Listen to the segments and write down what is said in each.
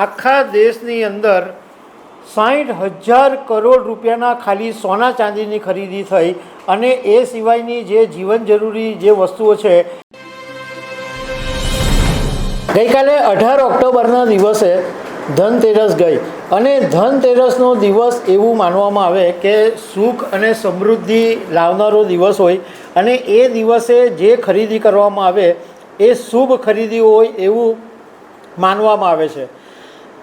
આખા દેશની અંદર 60,000 કરોડ રૂપિયાના ખાલી સોના ચાંદીની ખરીદી થઈ અને એ સિવાયની જે જીવન જરૂરી જે વસ્તુઓ છે. ગઈકાલે 18 ઓક્ટોબરના દિવસે ધનતેરસ ગઈ અને ધનતેરસનો દિવસ એવું માનવામાં આવે કે સુખ અને સમૃદ્ધિ લાવનારો દિવસ હોય અને એ દિવસે જે ખરીદી કરવામાં આવે એ શુભ ખરીદી હોય એવું માનવામાં આવે છે.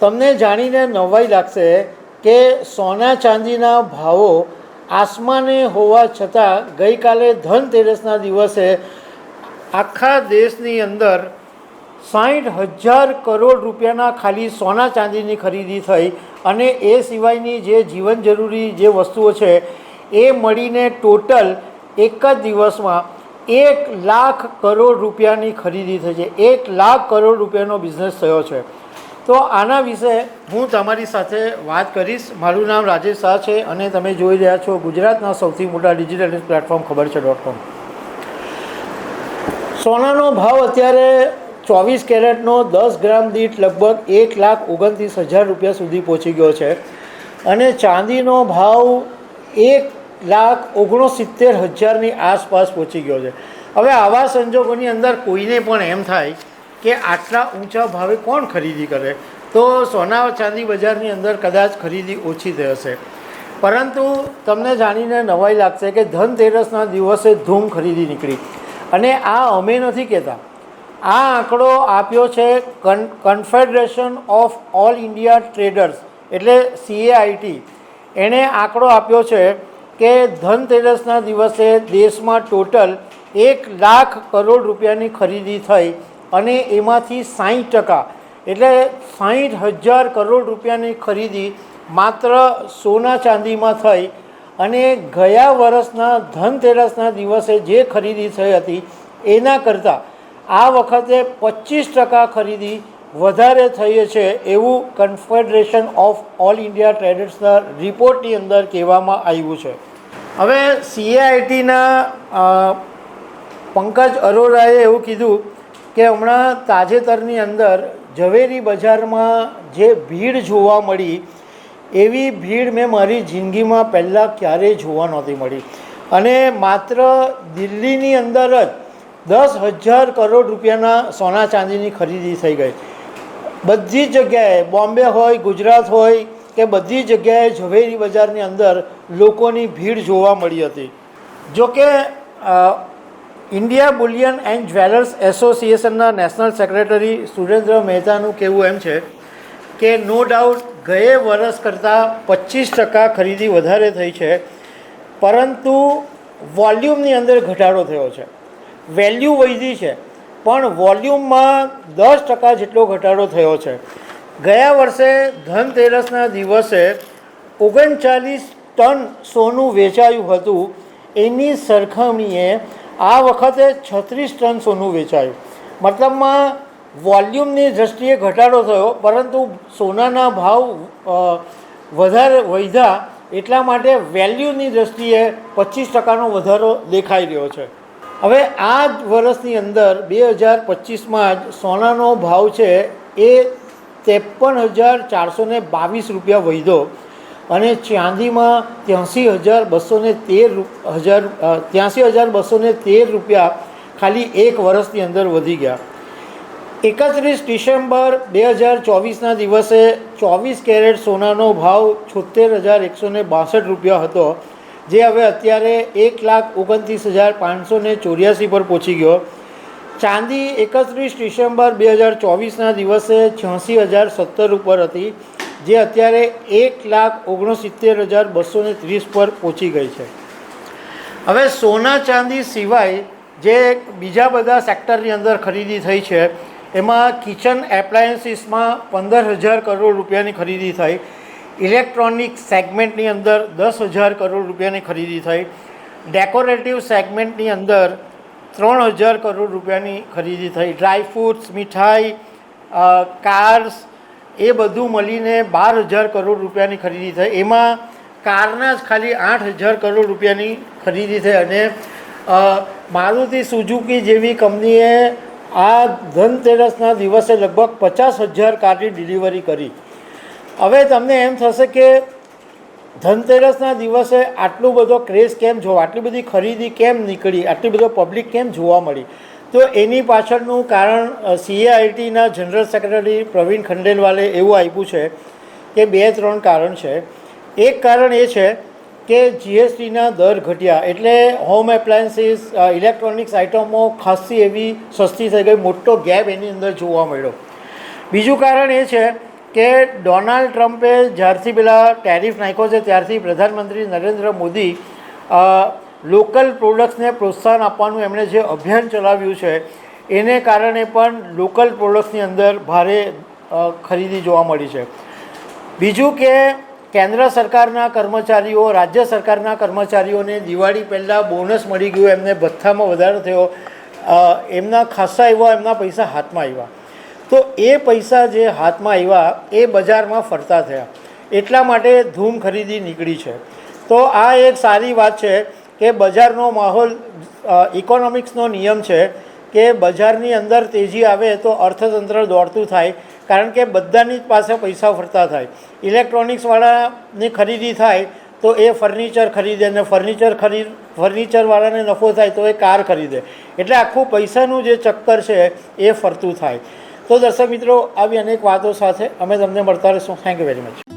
તમને જાણીને નવાઈ લાગશે કે સોના ચાંદીના ભાવો આસમાને હોવા છતાં ગઈકાલે ધનતેરસના દિવસે આખા દેશની અંદર 60,000 કરોડ રૂપિયાના ખાલી સોના ચાંદીની ખરીદી થઈ અને એ સિવાયની જે જીવન જરૂરી જે વસ્તુઓ છે એ મળીને ટોટલ એક જ દિવસમાં 1 લાખ કરોડ રૂપિયાની ખરીદી થઈ છે. 1 લાખ કરોડ રૂપિયાનો બિઝનેસ થયો છે. તો આના વિશે હું તમારી સાથે વાત કરીશ. મારું નામ રાજેશ શાહ છે અને તમે જોઈ રહ્યા છો ગુજરાતના સૌથી મોટા ડિજિટલ પ્લેટફોર્મ ખબર છે.com. સોનાનો ભાવ અત્યારે 24 કેરેટનો 10 ગ્રામ દીઠ લગભગ 1,29,000 રૂપિયા સુધી પહોંચી ગયો છે અને ચાંદીનો ભાવ 1,69,000ની આસપાસ પહોંચી ગયો છે. હવે આવા સંજોગોની અંદર કોઈને પણ એમ થાય કે આટલા ઊંચા ભાવે કોણ ખરીદી કરે, તો સોના ચાંદી બજારની અંદર કદાચ ખરીદી ઓછી થઈ હશે. પરંતુ તમને જાણીને નવાઈ લાગશે કે ધનતેરસના દિવસે ધૂમ ખરીદી નીકળી અને આ અમે નથી કહેતા, આ આંકડો આપ્યો છે confederation of all India traders એટલે CAIT. એણે આંકડો આપ્યો છે કે ધનતેરસના દિવસે દેશમાં ટોટલ 1 લાખ કરોડ રૂપિયાની ખરીદી થઈ અને એમાંથી 60% એટલે 60,000 કરોડ રૂપિયાની ખરીદી માત્ર સોના ચાંદીમાં થઈ અને ગયા વર્ષના ધનતેરસના દિવસે જે ખરીદી થઈ હતી એના કરતાં આ વખતે 25% ખરીદી વધારે થઈ છે એવું કન્ફેડરેશન ઓફ ઓલ ઇન્ડિયા ટ્રેડર્સના રિપોર્ટની અંદર કહેવામાં આવ્યું છે. હવે CAITના પંકજ અરોરાએ એવું કીધું કે હમણાં તાજેતરની અંદર ઝવેરી બજારમાં જે ભીડ જોવા મળી એવી ભીડ મેં મારી જિંદગીમાં પહેલાં ક્યારેય જોવા નહોતી મળી અને માત્ર દિલ્હીની અંદર જ 10,000 કરોડ રૂપિયાના સોના ચાંદીની ખરીદી થઈ ગઈ. બધી જગ્યાએ બોમ્બે હોય, ગુજરાત હોય કે બધી જગ્યાએ ઝવેરી બજારની અંદર લોકોની ભીડ જોવા મળી હતી. જોકે ઇન્ડિયા બુલિયન એન્ડ જ્વેલર્સ એસોસિએશનના નેશનલ સેક્રેટરી સુરેન્દ્ર મહેતાનું કહેવું એમ છે કે નો ડાઉટ ગયે વર્ષ કરતાં 25% ખરીદી વધારે થઈ છે, પરંતુ વોલ્યુમની અંદર ઘટાડો થયો છે. વેલ્યુ વધી છે પણ વોલ્યુમમાં 10% જેટલો ઘટાડો થયો છે. ગયા વર્ષે ધનતેરસના દિવસે 39 ટન સોનું વેચાયું હતું, એની સરખામણીએ આ વખતે 36 ટન સોનું વેચાયું. મતલબમાં વોલ્યુમની દૃષ્ટિએ ઘટાડો થયો પરંતુ સોનાના ભાવ વધારે વધ્યા એટલા માટે વેલ્યુની દૃષ્ટિએ 25%નો વધારો દેખાઈ રહ્યો છે. હવે આ જ વર્ષની અંદર 2025માં જ સોનાનો ભાવ છે એ 53,422 રૂપિયા વધ્યો અને ચાંદીમાં 83,213 રૂપિયા ખાલી એક વર્ષની અંદર વધી ગયા. 31 ડિસેમ્બર 2024ના દિવસે 24 કેરેટ સોનાનો ભાવ 76,162 રૂપિયા હતો, જે હવે અત્યારે 1,29,584 પર પહોંચી ગયો. ચાંદી 31 ડિસેમ્બર 2024ના દિવસે 86,017 ઉપર હતી, જે અત્યારે 1,69,230 પર પહોંચી ગઈ છે. હવે સોના ચાંદી સિવાય જે બીજા બધા સેક્ટરની અંદર ખરીદી થઈ છે એમાં કિચન એપ્લાયન્સીસમાં 15,000 કરોડ રૂપિયાની ખરીદી થઈ, ઇલેક્ટ્રોનિક સેગમેન્ટની અંદર 10,000 કરોડ રૂપિયાની ખરીદી થઈ, ડેકોરેટિવ સેગમેન્ટની અંદર 3,000 કરોડ રૂપિયાની ખરીદી થઈ, ડ્રાયફ્રૂટ્સ, મીઠાઈ, કાર્સ એ બધું મળીને 12,000 કરોડ રૂપિયાની ખરીદી થઈ. એમાં કારના જ ખાલી 8,000 કરોડ રૂપિયાની ખરીદી થઈ અને મારુતિ સુઝુકી જેવી કંપનીએ આ ધનતેરસના દિવસે લગભગ 50,000 કાર્ડની ડિલિવરી કરી. હવે તમને એમ થશે કે ધનતેરસના દિવસે આટલું બધો ક્રેઝ કેમ જોવા, આટલી બધી ખરીદી કેમ નીકળી, આટલી બધો પબ્લિક કેમ જોવા મળી? તો એની પાછળનું કારણ CAITના જનરલ સેક્રેટરી પ્રવીણ ખંડેલવાલે એવું આપ્યું છે કે 2-3 કારણ છે. એક કારણ એ છે કે GSTના દર ઘટ્યા એટલે હોમ એપ્લાયન્સીસ, ઇલેક્ટ્રોનિક્સ આઇટમો ખાસી એવી સસ્તી થઈ ગઈ, મોટો ગેપ એની અંદર જોવા મળ્યો. બીજું કારણ એ છે કે ડોનાલ્ડ ટ્રમ્પે જ્યારથી પેલા ટેરિફ નાખ્યો છે ત્યારથી પ્રધાનમંત્રી નરેન્દ્ર મોદી લોકલ પ્રોડક્ટ્સને પ્રોત્સાહન આપવાનું એમણે જે અભિયાન ચલાવ્યું છે એને કારણે પણ લોકલ પ્રોડક્ટ્સની અંદર ભારે ખરીદી જોવા મળી છે. બીજું કે કેન્દ્ર સરકારના કર્મચારીઓ, રાજ્ય સરકારના કર્મચારીઓને દિવાળી પહેલાં બોનસ મળી ગયું, એમને ભથ્થામાં વધારો થયો, એમના ખાસા એવા એમના પૈસા હાથમાં આવ્યા. તો એ પૈસા જે હાથમાં આવ્યા એ બજારમાં ફરતા થયા, એટલા માટે ધૂમ ખરીદી નીકળી છે. તો આ એક સારી વાત છે કે બજારનો માહોલ, ઇકોનોમિક્સનો નિયમ છે કે બજારની અંદર તેજી આવે તો અર્થતંત્ર દોડતું થાય, કારણ કે બધાની પાસે પૈસા ફરતા થાય. ઇલેક્ટ્રોનિક્સવાળાની ખરીદી થાય તો એ ફર્નિચર ખરીદે, ને ફર્નિચરવાળાને નફો થાય તો એ કાર ખરીદે, એટલે આખું પૈસાનું જે ચક્કર છે એ ફરતું થાય. તો દર્શક મિત્રો, આવી અનેક વાતો સાથે અમે તમને મળતા રહીશું. Thank you very much.